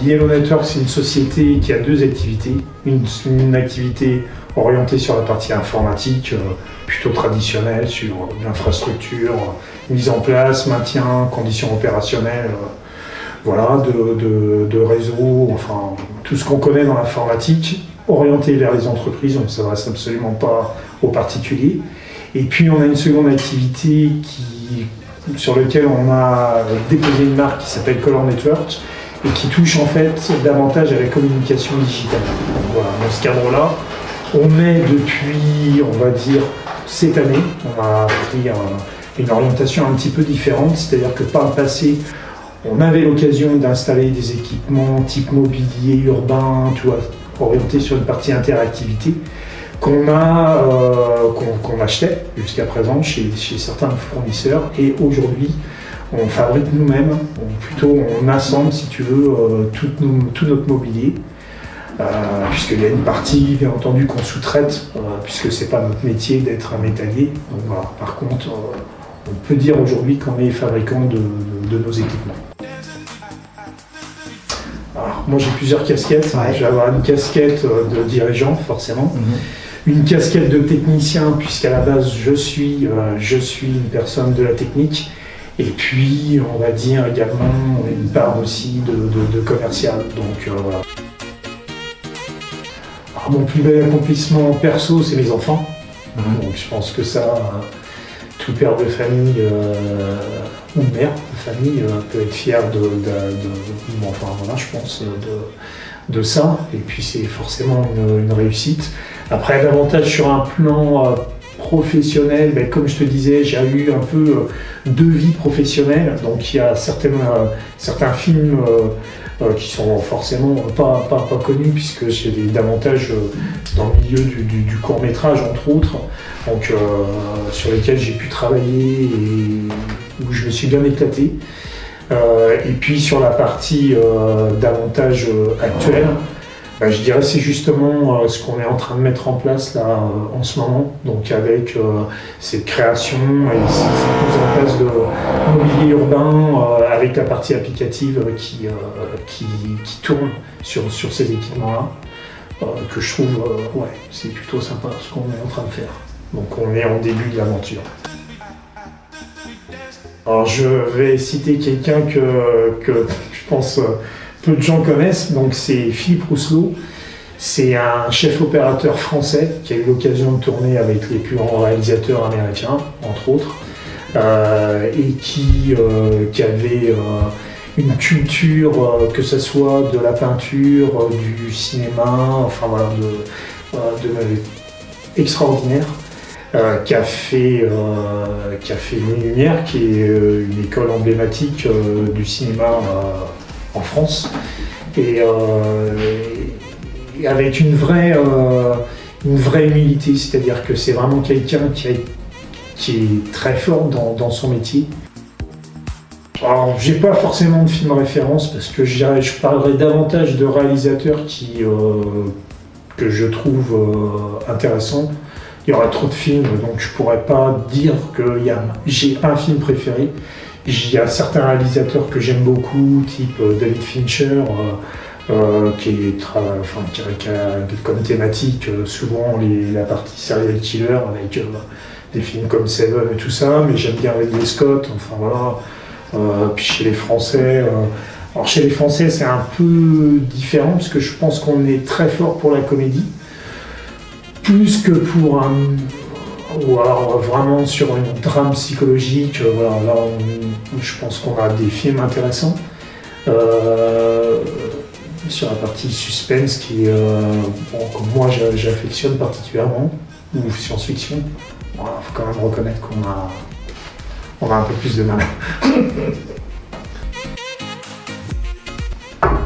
Yellow Network, c'est une société qui a deux activités. Une activité orientée sur la partie informatique, plutôt traditionnelle, sur l'infrastructure, mise en place, maintien, conditions opérationnelles, voilà, de réseau, enfin tout ce qu'on connaît dans l'informatique, orienté vers les entreprises, on ne s'adresse absolument pas aux particuliers. Et puis on a une seconde activité sur laquelle on a déposé une marque qui s'appelle Color Network et qui touche en fait davantage à la communication digitale. Donc voilà, dans ce cadre-là, on est depuis, on va dire, cette année, on a pris une orientation un petit peu différente, c'est-à-dire que par le passé, on avait l'occasion d'installer des équipements type mobilier urbain, tout orienté sur une partie interactivité, qu'on achetait jusqu'à présent chez certains fournisseurs, et aujourd'hui on fabrique nous-mêmes, on assemble si tu veux tout notre mobilier, puisqu'il y a une partie bien entendu qu'on sous-traite, puisque c'est pas notre métier d'être un métallier. Donc, voilà. Par contre, on peut dire aujourd'hui qu'on est fabricant de nos équipements. Alors, moi j'ai plusieurs casquettes, je vais avoir une casquette de dirigeant forcément. Une casquette de technicien, puisqu'à la base je suis une personne de la technique, et puis on va dire également une part aussi de commercial. Donc voilà. Alors, mon plus bel accomplissement perso, c'est mes enfants. Donc je pense que ça, tout père de famille ou mère de famille peut être fier enfin voilà, je pense de ça, et puis c'est forcément une réussite. Après, davantage sur un plan professionnel, comme je te disais, j'ai eu un peu deux vies professionnelles, donc il y a certains films qui sont forcément pas connus, puisque j'ai davantage dans le milieu du court-métrage, entre autres, donc sur lesquels j'ai pu travailler et où je me suis bien éclaté. Et puis sur la partie davantage actuelle, je dirais c'est justement ce qu'on est en train de mettre en place là en ce moment, donc avec cette création et cette mise en place de mobilier urbain avec la partie applicative qui tourne sur ces équipements-là, que je trouve ouais, c'est plutôt sympa ce qu'on est en train de faire. Donc on est en début de l'aventure. Alors je vais citer quelqu'un que je pense peu de gens connaissent, donc c'est Philippe Rousselot. C'est un chef opérateur français qui a eu l'occasion de tourner avec les plus grands réalisateurs américains, entre autres, et qui avait une culture, que ce soit de la peinture, du cinéma, enfin voilà, extraordinaire. Qui a fait Nuit Lumière, qui est une école emblématique du cinéma en France, et avec une vraie humilité, c'est-à-dire que c'est vraiment quelqu'un qui est très fort dans son métier. Alors, j'ai pas forcément de film référence, parce que je parlerai davantage de réalisateurs que je trouve intéressants. Il y aura trop de films, donc je pourrais pas dire que j'ai un film préféré. Il y a certains réalisateurs que j'aime beaucoup, type David Fincher, qui a comme thématique souvent la partie serial killer, avec des films comme Seven et tout ça, mais j'aime bien Ridley Scott, enfin voilà. Puis chez les Français, alors chez les Français c'est un peu différent, parce que je pense qu'on est très fort pour la comédie, plus que pour ou alors vraiment sur une drame psychologique. Voilà, là je pense qu'on a des films intéressants. Sur la partie suspense qui que moi j'affectionne particulièrement, ou science-fiction, voilà, faut quand même reconnaître qu'on a un peu plus de mal.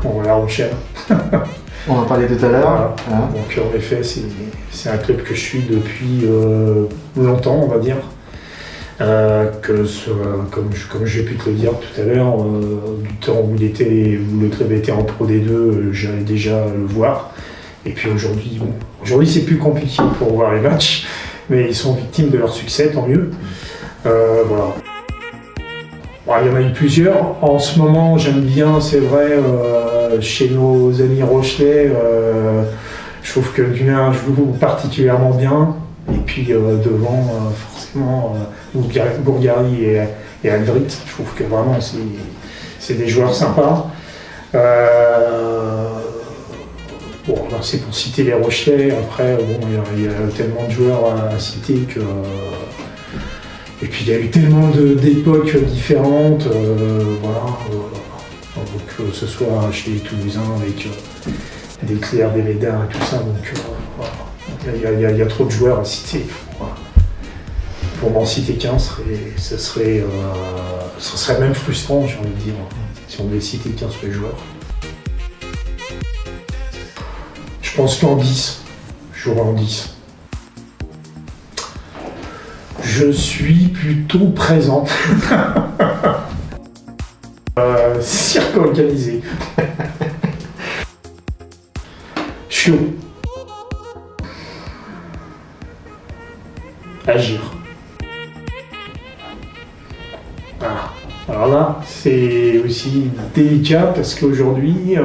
Bon voilà, on enchaîne. On en parlait tout à l'heure. Voilà. Donc en effet, c'est un club que je suis depuis longtemps, on va dire. Comme j'ai pu te le dire tout à l'heure, du temps où le club était en Pro D2, j'allais déjà le voir. Et puis aujourd'hui, c'est plus compliqué pour voir les matchs, mais ils sont victimes de leur succès, tant mieux. Voilà. Bon, il y en a eu plusieurs. En ce moment, j'aime bien, c'est vrai, chez nos amis Rochelais, je trouve que Dunain joue particulièrement bien. Et puis devant, forcément, Bourgari et Aldrit, je trouve que vraiment c'est des joueurs sympas. Bon, là, c'est pour citer les Rochelais. Après, bon, il y a tellement de joueurs à citer que. Et puis il y a eu tellement d'époques différentes, voilà. Donc, que ce soit chez les Toulousains avec des Clerc, des Médards et tout ça. Donc voilà. Il y a trop de joueurs à citer. Voilà. Pour m'en citer qu'un, ce serait même frustrant, j'ai envie de dire, si on devait citer qu'un seul joueur. Je pense qu'en 10, je jouerai en 10. Je suis plutôt présent. Cirque organisé. Chiot. Agir. Voilà. Alors là, c'est aussi délicat parce qu'aujourd'hui,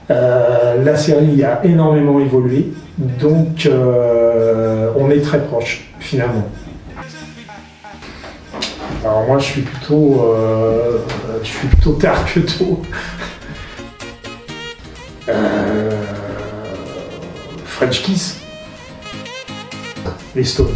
la série a énormément évolué, donc on est très proche finalement. Alors moi je suis plutôt tard que tôt. French Kiss, les Stones.